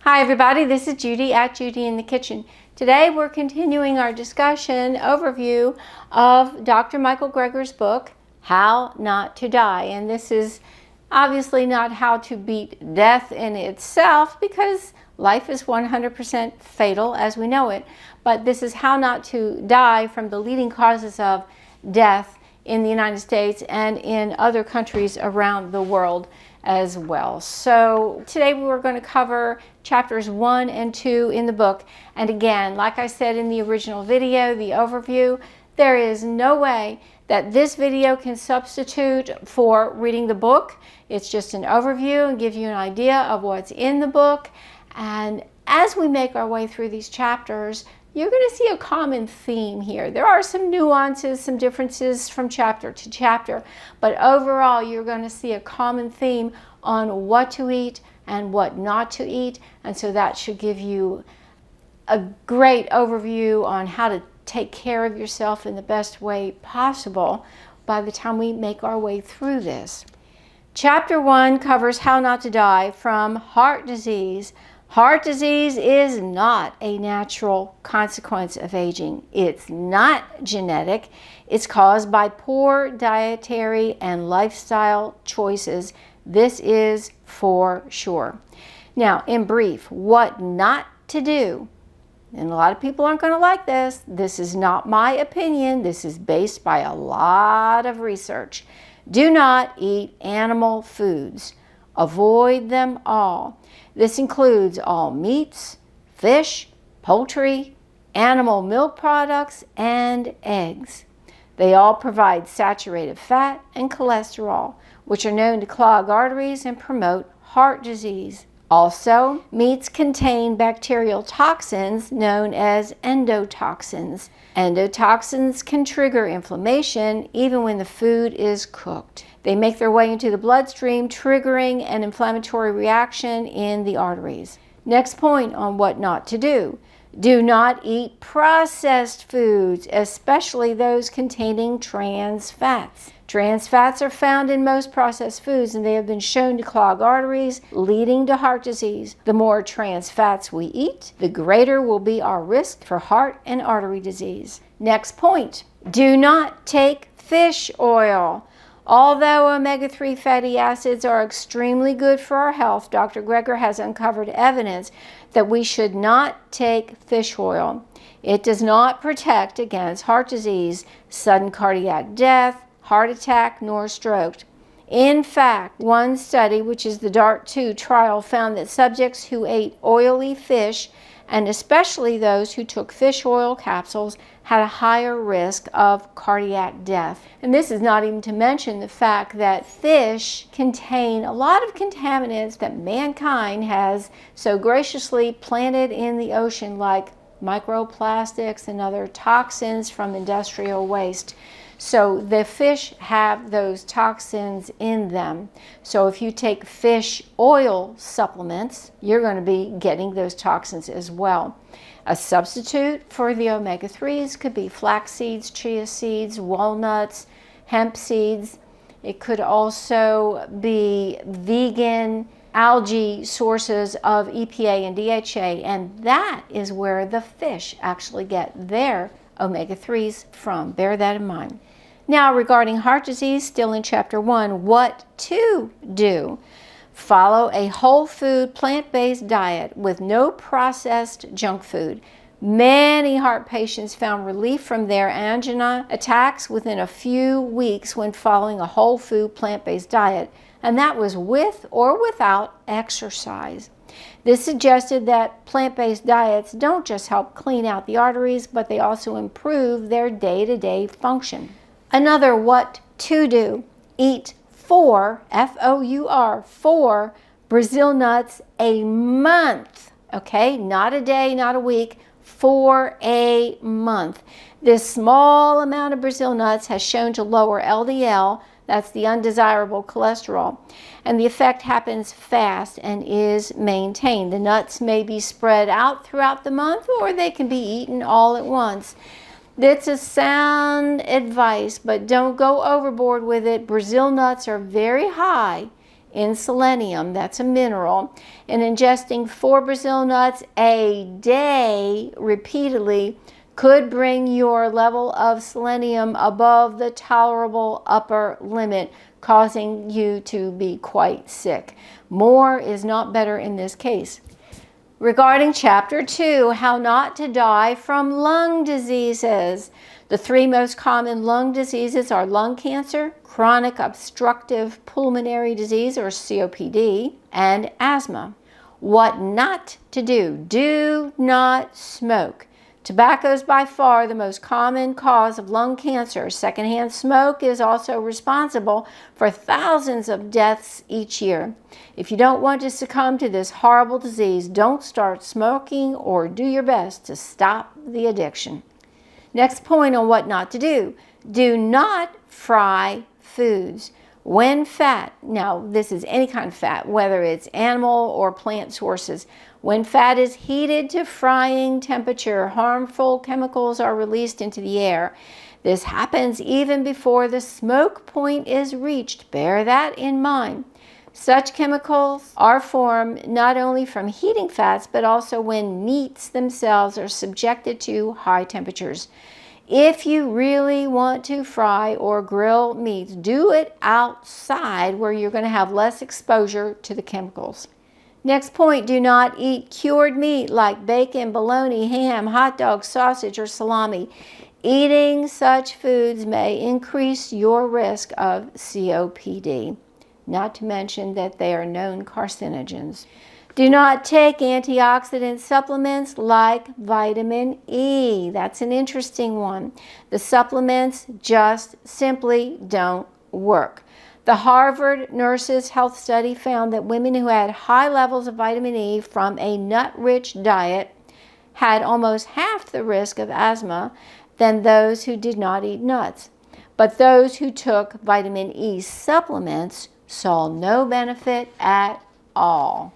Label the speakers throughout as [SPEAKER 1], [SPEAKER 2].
[SPEAKER 1] Hi everybody, this is Judy at Judy in the Kitchen. Today we're continuing our discussion overview of Dr. Michael Greger's book, How Not to Die. And this is obviously not how to beat death in itself, because life is 100% fatal as we know it. But this is how not to die from the leading causes of death in the United States and in other countries around the world as well. So today we're going to cover chapters 1 and 2 in the book. And again, like I said in the original video, the overview, there is no way that this video can substitute for reading the book. It's just an overview and give you an idea of what's in the book. And as we make our way through these chapters, you're going to see a common theme here. There are some nuances, some differences from chapter to chapter, but overall you're going to see a common theme on what to eat and what not to eat. And so that should give you a great overview on how to take care of yourself in the best way possible by the time we make our way through this. Chapter 1 covers how not to die from heart disease. Heart disease is not a natural consequence of aging. It's not genetic. It's caused by poor dietary and lifestyle choices. This is for sure. Now, in brief, what not to do. And a lot of people aren't going to like this. This is not my opinion. This is based by a lot of research. Do not eat animal foods. Avoid them all. This includes all meats, fish, poultry, animal milk products, and eggs. They all provide saturated fat and cholesterol, which are known to clog arteries and promote heart disease. Also, meats contain bacterial toxins known as endotoxins. Endotoxins can trigger inflammation even when the food is cooked. They make their way into the bloodstream, triggering an inflammatory reaction in the arteries. Next point on what not to do. Do not eat processed foods, especially those containing trans fats. Trans fats are found in most processed foods, and they have been shown to clog arteries, leading to heart disease. The more trans fats we eat, the greater will be our risk for heart and artery disease. Next point, do not take fish oil. Although omega-3 fatty acids are extremely good for our health, Dr. Greger has uncovered evidence that we should not take fish oil. It does not protect against heart disease, sudden cardiac death, heart attack, nor stroke. In fact, one study, which is the DART-2 trial, found that subjects who ate oily fish, and especially those who took fish oil capsules, had a higher risk of cardiac death. And this is not even to mention the fact that fish contain a lot of contaminants that mankind has so graciously planted in the ocean, like microplastics and other toxins from industrial waste. So the fish have those toxins in them. So if you take fish oil supplements, you're going to be getting those toxins as well. A substitute for the omega-3s could be flax seeds, chia seeds, walnuts, hemp seeds. It could also be vegan algae sources of EPA and DHA, and that is where the fish actually get their omega-3s from. Bear that in mind. Now, regarding heart disease, still in chapter 1, what to do. Follow a whole food, plant-based diet with no processed junk food. Many heart patients found relief from their angina attacks within a few weeks when following a whole food, plant-based diet, and that was with or without exercise. This suggested that plant-based diets don't just help clean out the arteries, but they also improve their day-to-day function. Another what to do. Eat 4, F-O-U-R, 4 Brazil nuts a month. Okay, not a day, not a week, for a month. This small amount of Brazil nuts has shown to lower LDL, that's the undesirable cholesterol, and the effect happens fast and is maintained. The nuts may be spread out throughout the month, or they can be eaten all at once. That's a sound advice, but don't go overboard with it. Brazil nuts are very high in selenium, that's a mineral, and ingesting 4 Brazil nuts a day repeatedly could bring your level of selenium above the tolerable upper limit, causing you to be quite sick. More is not better in this case. Regarding Chapter 2, How Not to Die from Lung Diseases. The 3 most common lung diseases are lung cancer, chronic obstructive pulmonary disease or COPD, and asthma. What not to do. Do not smoke. Tobacco is by far the most common cause of lung cancer. Secondhand smoke is also responsible for thousands of deaths each year. If you don't want to succumb to this horrible disease, don't start smoking or do your best to stop the addiction. Next point on what not to do. Do not fry foods. When fat, now this is any kind of fat, whether it's animal or plant sources, when fat is heated to frying temperature, harmful chemicals are released into the air. This happens even before the smoke point is reached. Bear that in mind. Such chemicals are formed not only from heating fats, but also when meats themselves are subjected to high temperatures. If you really want to fry or grill meats, do it outside where you're going to have less exposure to the chemicals. Next point, do not eat cured meat like bacon, bologna, ham, hot dog, sausage, or salami. Eating such foods may increase your risk of COPD, not to mention that they are known carcinogens. Do not take antioxidant supplements like vitamin E. That's an interesting one. The supplements just simply don't work. The Harvard Nurses Health Study found that women who had high levels of vitamin E from a nut-rich diet had almost half the risk of asthma than those who did not eat nuts. But those who took vitamin E supplements saw no benefit at all.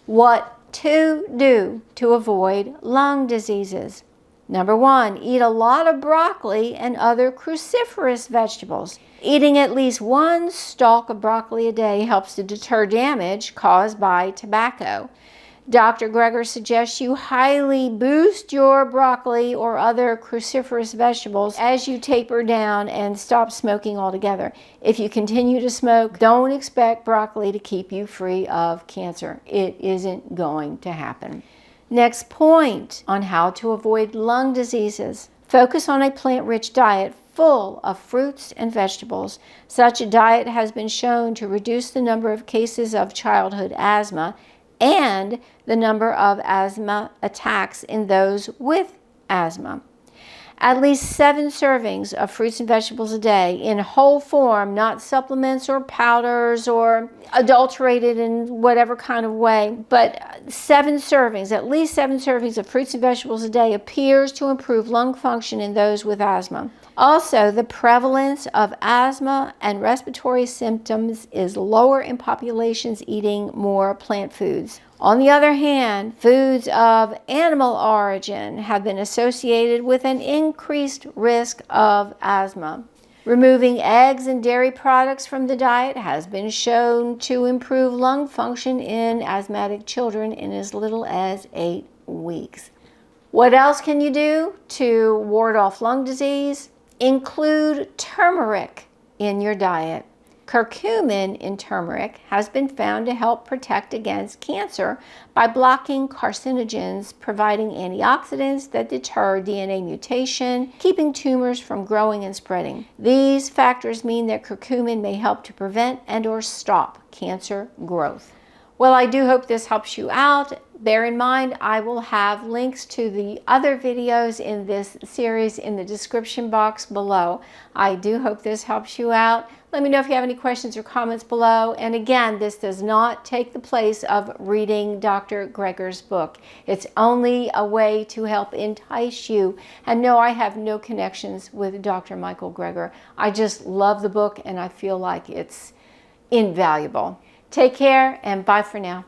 [SPEAKER 1] What to do to avoid lung diseases. Number 1, eat a lot of broccoli and other cruciferous vegetables. Eating at least 1 stalk of broccoli a day helps to deter damage caused by tobacco. Dr. Greger suggests you highly boost your broccoli or other cruciferous vegetables as you taper down and stop smoking altogether. If you continue to smoke, don't expect broccoli to keep you free of cancer. It isn't going to happen. Next point on how to avoid lung diseases. Focus on a plant-rich diet full of fruits and vegetables. Such a diet has been shown to reduce the number of cases of childhood asthma and the number of asthma attacks in those with asthma. At least 7 servings of fruits and vegetables a day in whole form, not supplements or powders or adulterated in whatever kind of way, but 7 servings, at least 7 servings of fruits and vegetables a day appears to improve lung function in those with asthma. Also, the prevalence of asthma and respiratory symptoms is lower in populations eating more plant foods. On the other hand, foods of animal origin have been associated with an increased risk of asthma. Removing eggs and dairy products from the diet has been shown to improve lung function in asthmatic children in as little as 8 weeks. What else can you do to ward off lung disease? Include turmeric in your diet. Curcumin in turmeric has been found to help protect against cancer by blocking carcinogens, providing antioxidants that deter DNA mutation, keeping tumors from growing and spreading. These factors mean that curcumin may help to prevent and/or stop cancer growth. Well, I do hope this helps you out. Bear in mind, I will have links to the other videos in this series in the description box below. I do hope this helps you out. Let me know if you have any questions or comments below. And again, this does not take the place of reading Dr. Greger's book. It's only a way to help entice you. And no, I have no connections with Dr. Michael Greger. I just love the book and I feel like it's invaluable. Take care and bye for now.